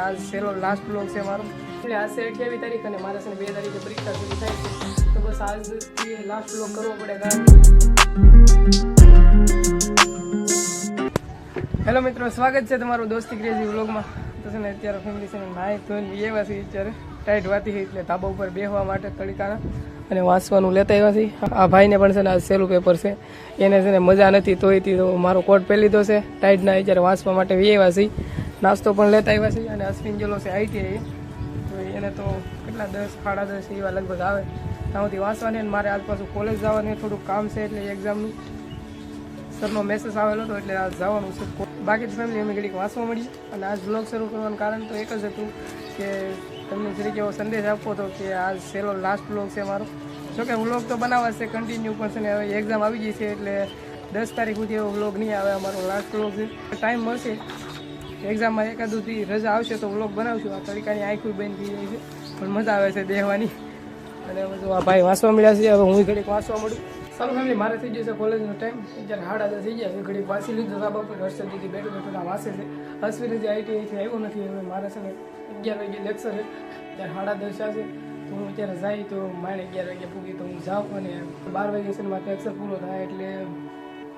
આજ છેલ્લો last blog છે મારો. એટલે આજ છે 28 તારીખ અને મારા છે ને 2 તારીખે પરીક્ષા શરૂ થાય છે. તો બસ આજથી લાસ્ટ બ્લોગ કરવો પડે કારણ હેલો મિત્રો, સ્વાગત છે તમારું દોસ્તી ક્રેઝી વ્લોગમાં. તો છે ને અત્યારે ફેમિલી છે ને નાઈ ધોઈને એવા છે અત્યારે ટાઈટ વાતી એટલે ધાબા ઉપર બેસવા માટે તડકાના અને વાંચવાનું લેતા આવ્યા છે. આ ભાઈને પણ છે ને આ સહેલું પેપર છે, એને છે ને મજા નથી તોયથી તો મારો કોટ પહેરી લીધો છે ટાઈટના. અત્યારે વાંચવા માટે આવ્યા છે, નાસ્તો પણ લેતા આવ્યા છે. અને અશ્વિન જેલો છે ITI, તો એને તો કેટલા 10 સાડા 10 એવા લગભગ આવે ત્યાંથી વાંચવાની. અને મારે આજ પાછું કોલેજ જવાની થોડુંક કામ છે એટલે એક્ઝામનું સરનો મેસેજ આવેલો હતો એટલે આજ જવાનું છે. બાકી તો ફેમિલી અમે ઘડીક વાંચવા મળી. અને આજ બ્લોગ શરૂ કરવાનું કારણ તો એક જ હતું કે તમને જરીક એવો સંદેશ આપવો હતો કે આજ છેલ્લો લાસ્ટ બ્લોગ છે મારો. જોકે વ્લોગ તો બનાવવા છે કન્ટિન્યુ, પણ છે ને હવે એક્ઝામ આવી ગઈ છે એટલે 10 તારીખ સુધી એવો વ્લોગ નહીં આવે. અમારો લાસ્ટ બ્લોગ છે. ટાઈમ મળશે એક્ઝામમાં એકાદુથી રજા આવશે તો વ્લોગ બનાવશું. આ તરીકાની આંખું બંધ થઈ જાય છે પણ મજા આવે છે બેહવાની. અને બધું આ ભાઈ વાંચવા મળ્યા છે, હવે હું ઘડીક વાંચવા મળું. સારું ફેમિલી, મારે થઈ જશે કોલેજનો ટાઈમ. અત્યારે 10:30 થઈ ગયા છે. ઘડીક વાંચી લીધું ધાબા પર. હર્ષદ દીદી બેઠું બેઠું વાંચે છે. અશ્વિન હજી ITIથી આવ્યો નથી. હવે મારે છે ને 11 વાગે લેક્ચર છે. અત્યારે 10:30 છે તો હું અત્યારે જાય તો મારે 11 વાગે પૂગી તો હું જાઉં. અને 12 વાગે છે મારે લેક્ચર પૂરો થાય એટલે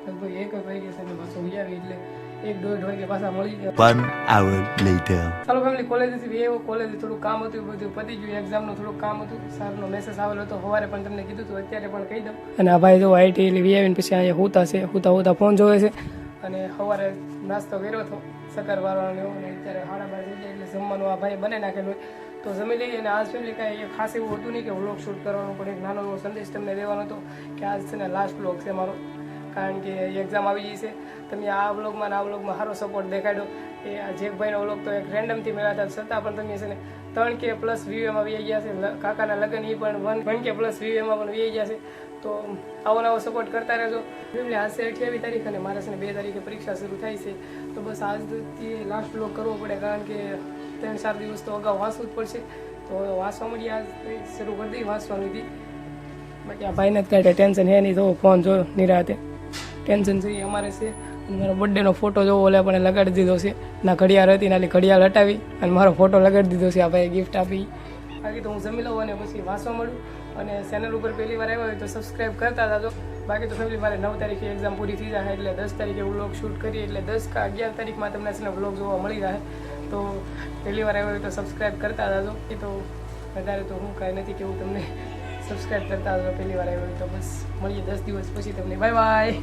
લગભગ 1 વાગે છે ને પાછો આવી એટલે 1-1.5 વાગે પાછા મળી જાય. 1 hour later. ચાલો ફેમિલી, કોલેજથી એવો કોલેજ થોડું કામ હતું, બધું પતી ગયું. એક્ઝામનું થોડુંક કામ હતું. સારનો મેસેજ આવેલો હતો સવારે પણ તમને કીધું હતું, અત્યારે પણ કહી દઉં. અને આ ભાઈ જો ITI આવીને પછી અહીંયા હોતા છે, હોતા ફોન જોવે છે. અને સવારે નાસ્તો કર્યો હતો સકરવાળાનો એવો. અને અત્યારે 12:30 થઈ જાય એટલે જમવાનું આ ભાઈ બને નાખેલું હોય તો જમી લઈએ. અને આજ ફેમિલી કાંઈ ખાસ એવું હતું નહીં કે વ્લોગ શૂટ કરવાનું, પણ એક નાનો એવો સંદેશ તમને દેવાનો હતો કે આજ છે ને લાસ્ટ વ્લોગ છે મારો. કારણ કે એક્ઝામ આવી ગઈ છે. તમે આ વ્લોગમાં ને આ વ્લોગમાં સારો સપોર્ટ દેખાડ્યો. એ આ જેકભાઈનો વ્લોગ તો એક રેન્ડમથી મળ્યા હતા, છતાં પણ તમે છે ને 3K+ વ્યૂ એમાં વી ગયા છે. કાકાના લગ્ન એ પણ 1K+ વ્યૂ એમાં પણ વી ગયા છે. તો આવો નવો સપોર્ટ કરતા રહેજો. ફેમિલી આજ છે 28 તારીખ અને મારા છે ને 2 તારીખે પરીક્ષા શરૂ થાય છે. તો બસ આજથી લાસ્ટ વ્લોગ કરવો પડે કારણ કે 3-4 દિવસ તો અગાઉ વાંચવું જ પડશે. તો વાંચવા મળી આજ શરૂ કરી દઈ વાંચવાની હતી. બાકી આ ભાઈને જ કાંઈ ટેન્શન હે નહીં. તો ફોન જો નિરાતે ટેન્શન છે એ અમારે છે. મારો બર્થડેનો ફોટો જોવો ઓલે પણ લગાડી દીધો છે. ના ઘડિયાળ હતી નાલી ઘડિયાળ હટાવી અને મારો ફોટો લગાડી દીધો છે. આ ભાઈ ગિફ્ટ આપી. બાકી તો હું જમી લઉં અને પછી વાંચવા મળું. અને ચેનલ ઉપર પહેલી વાર આવ્યા હોય તો સબસ્ક્રાઈબ કરતા જાજો. બાકી તો ફેમિલી મારે 9 તારીખે એક્ઝામ પૂરી થઈ જાય એટલે 10 તારીખે વ્લોગ શૂટ કરીએ એટલે 10 કે 11 તારીખમાં તમને છે ને વ્લોગ જોવા મળી જાય. તો પહેલી વાર આવ્યો હોય તો સબસ્ક્રાઈબ કરતા જાજો. એ તો વધારે તો હું કાંઈ નથી કેવું તમને, સબસ્ક્રાઈબ કરતા જાજો પહેલી વાર આવ્યો હોય તો. બસ મળીએ 10 દિવસ પછી તમને. Bye bye.